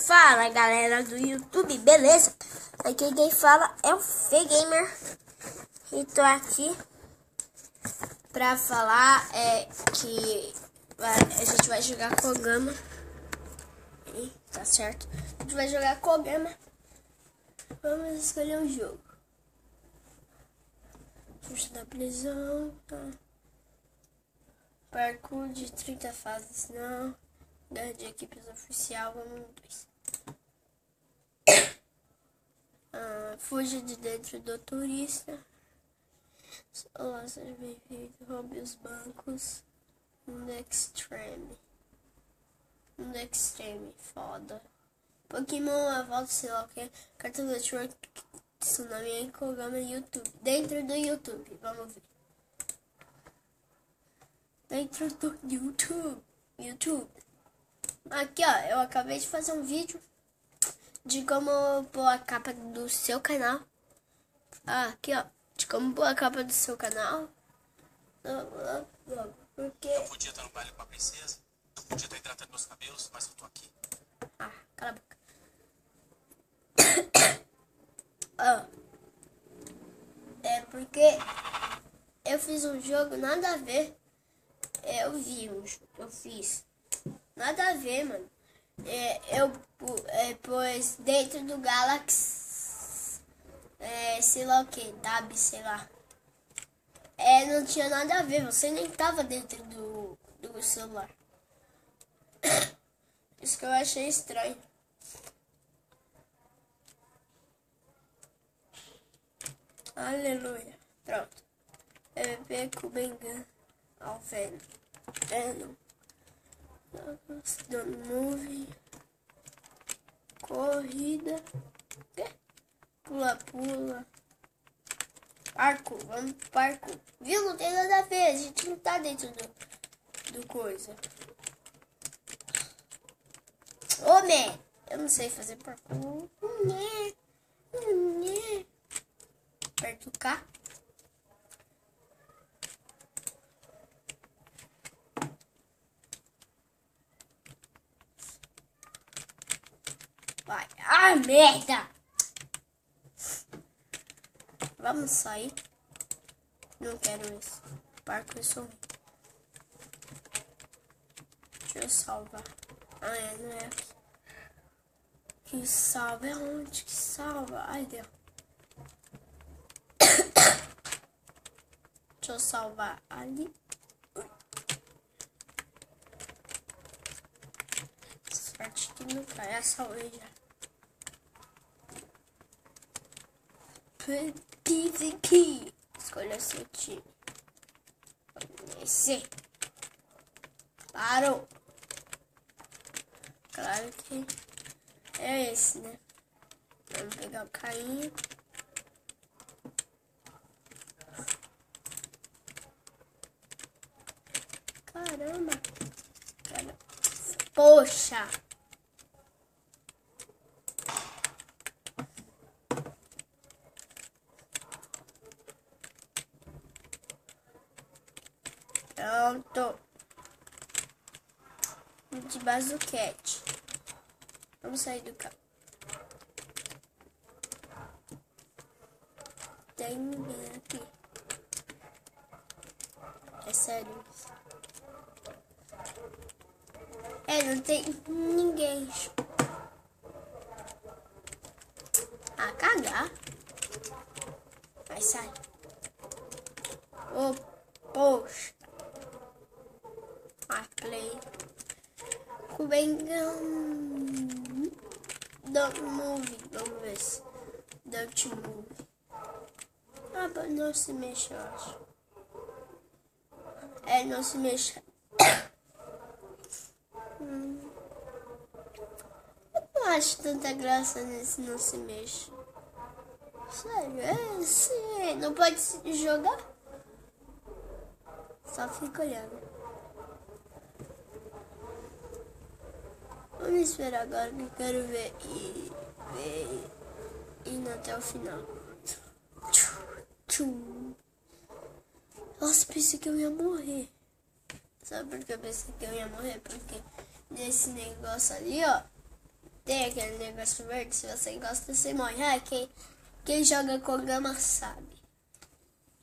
Fala galera do YouTube, beleza? Aqui quem fala é o Fê-Gamer e tô aqui pra falar que a gente vai jogar Kogama. Tá certo? A gente vai jogar Kogama. Vamos escolher um jogo. Fuga da prisão, tá? Parkour de 30 fases, não. Guerra de equipes oficial, vamos no 2. Fuja de dentro do turista. Olá, seja bem-vindo. Roube os bancos. No Extreme. No Extreme, foda. Pokémon, a volta, sei lá o que. Cartoon Network, Tsunami e Kogama YouTube. Dentro do YouTube, vamos ver. Dentro do YouTube. Aqui, ó, eu acabei de fazer um vídeo de como pôr a capa do seu canal. Aqui, ó, de como pôr a capa do seu canal. Porque... Eu podia estar no baile com a princesa, eu podia estar hidratando meus cabelos, mas eu tô aqui. Cala a boca. Porque eu fiz um jogo nada a ver. Eu fiz nada a ver, mano. Eu pus dentro do Galaxy, sei lá o que, Tab, sei lá. Não tinha nada a ver, você nem tava dentro do celular. Isso que eu achei estranho. Aleluia. Pronto. PvP com Bengan. Alveno. Venom. Dando nuvem. Corrida. Pula. Parkour. Vamos pro parkour. Viu? Não tem nada a ver. A gente não tá dentro do coisa. Homem! Eu não sei fazer parkour. Aperto o K. Vai. Merda! Vamos sair. Não quero isso. Parkour sou. Deixa eu salvar. Não é aqui. Que salva? É onde que salva? Ai, Deus. Deixa eu salvar ali. Sorte que não cai. A salvei já. PvP. Escolha seu time. Esse. Parou. Claro que é esse, né? Vamos pegar o Caim. Caramba. Poxa. Pronto. De bazuquete. Vamos sair do carro. Tem ninguém aqui. É sério isso. Não tem ninguém. Cagar. Vai, sai. Poxa. Play. Com Bengão. Don't move. Vamos ver se. Don't move. Não se mexe, eu acho. Não se mexe. Eu não acho tanta graça nesse não se mexe. Sério, não pode jogar? Só fica olhando. Vamos esperar agora que eu quero ver indo até o final. Nossa, pensei que eu ia morrer. Sabe por que eu pensei que eu ia morrer? Porque nesse negócio ali, ó, Tem aquele negócio verde, se você gosta, você morre. Ah, quem joga Kogama sabe.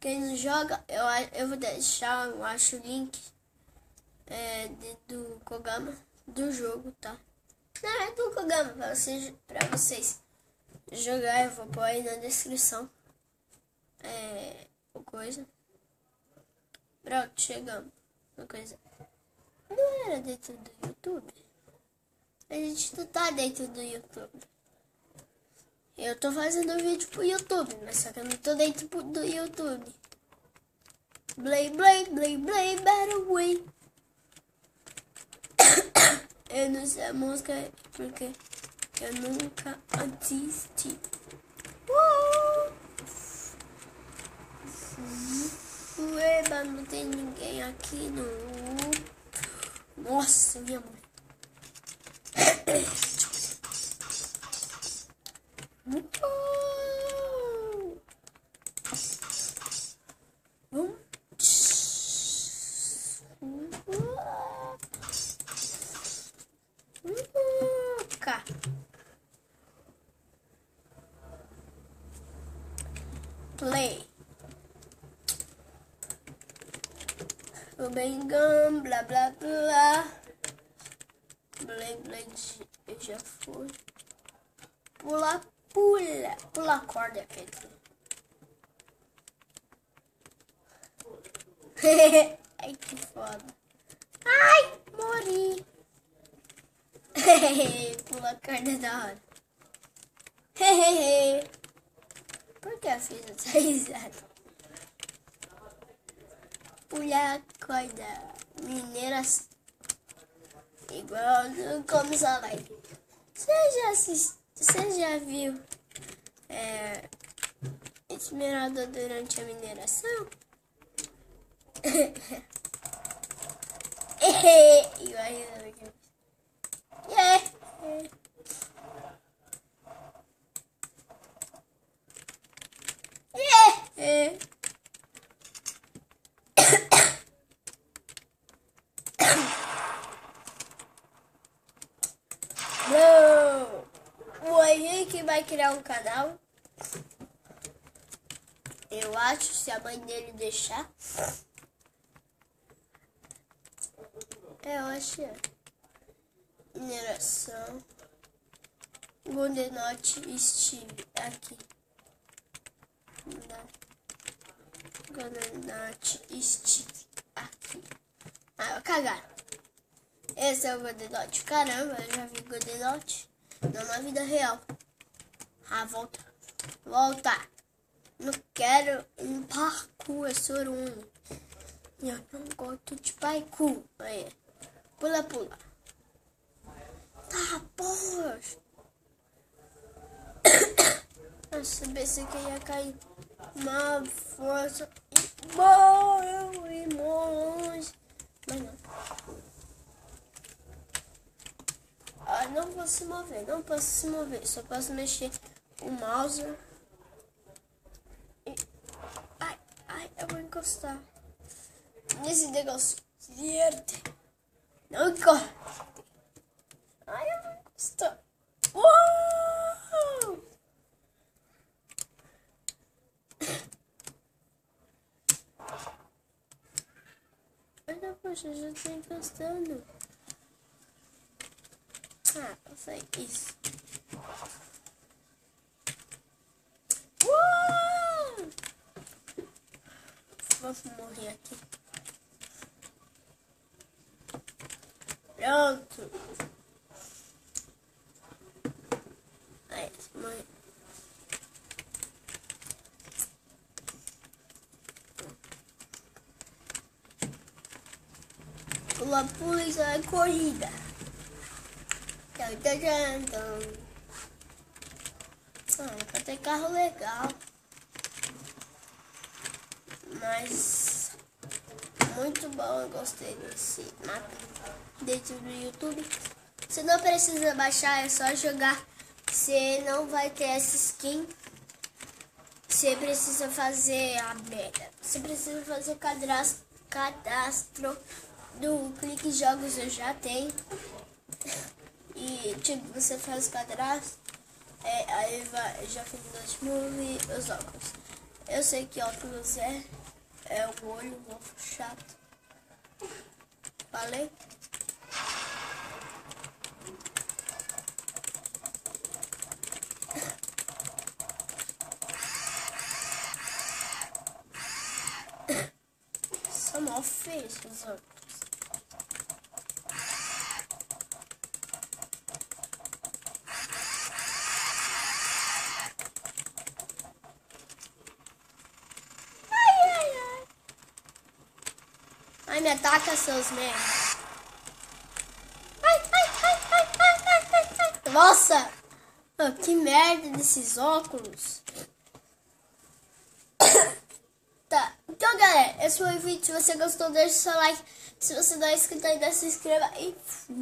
Quem não joga, eu vou deixar, eu acho, o link do Kogama, do jogo, tá? Não, é do Kogama, pra vocês jogar, eu vou pôr aí na descrição. O coisa. Pronto, chegamos. Uma coisa. Não era dentro do YouTube? A gente não tá dentro do YouTube. Eu tô fazendo vídeo pro YouTube, mas só que eu não tô dentro do YouTube. Blay, blay, blay, blay, better way. Eu não sei a música porque eu nunca assisti. Eba, não tem ninguém aqui no... Nossa, minha mãe. Play. O Bengam, blá blá blá. Blade, eu já fui. Pula, pula. Pula a corda, quer dizer. Ai, que foda. Ai, morri. Pula a corda da hora. Por que eu fiz essa risada? Pula a corda. Mineiras. Igual no Começo a Live. Você já viu Esmeralda durante a mineração? O Henrique vai criar um canal. Eu acho, se a mãe dele deixar. Eu acho. Mineração. Golden Note Steve. Aqui. Golden Note Steve. Aqui. Ah, eu cagar. Esse é o Golden Note. Caramba, eu já vi Golden Note. Não na vida real. Ah, volta. Volta. Não quero um parkour, é sorunho. Eu não gosto de parkour. Aí. Pula, pula. Tá, porra. Nossa, pensei que ia cair uma força. Eu ir longe. Mas não. Ah, não posso se mover, não posso se mover. Só posso mexer o mouse. E... Ai, eu vou encostar nesse negócio verde. Não encosta. Ai, eu vou encostar. Uou! Olha, poxa, eu já tô encostando. Ah, eu sei isso. Vamos morrer aqui. Pronto. Aí, morre. Pula, pula e sai corrida. Pra ter carro legal. Mas muito bom, eu gostei desse mapa dentro do YouTube. Você não precisa baixar, é só jogar. Você não vai ter essa skin. Você precisa fazer a merda. Você precisa fazer cadastro do Clique Jogos, eu já tenho. E tipo, você faz o quadrado, aí vai, já fica no Movie, os óculos. Eu sei que óculos é o olho, vou chato. Falei? São mal feios os óculos. Ai, me ataca, seus merda. Ai. Nossa! Oh, que merda desses óculos. Tá, então galera, esse foi o vídeo. Se você gostou, deixa o seu like. Se você não é inscrito ainda, se inscreva e fui!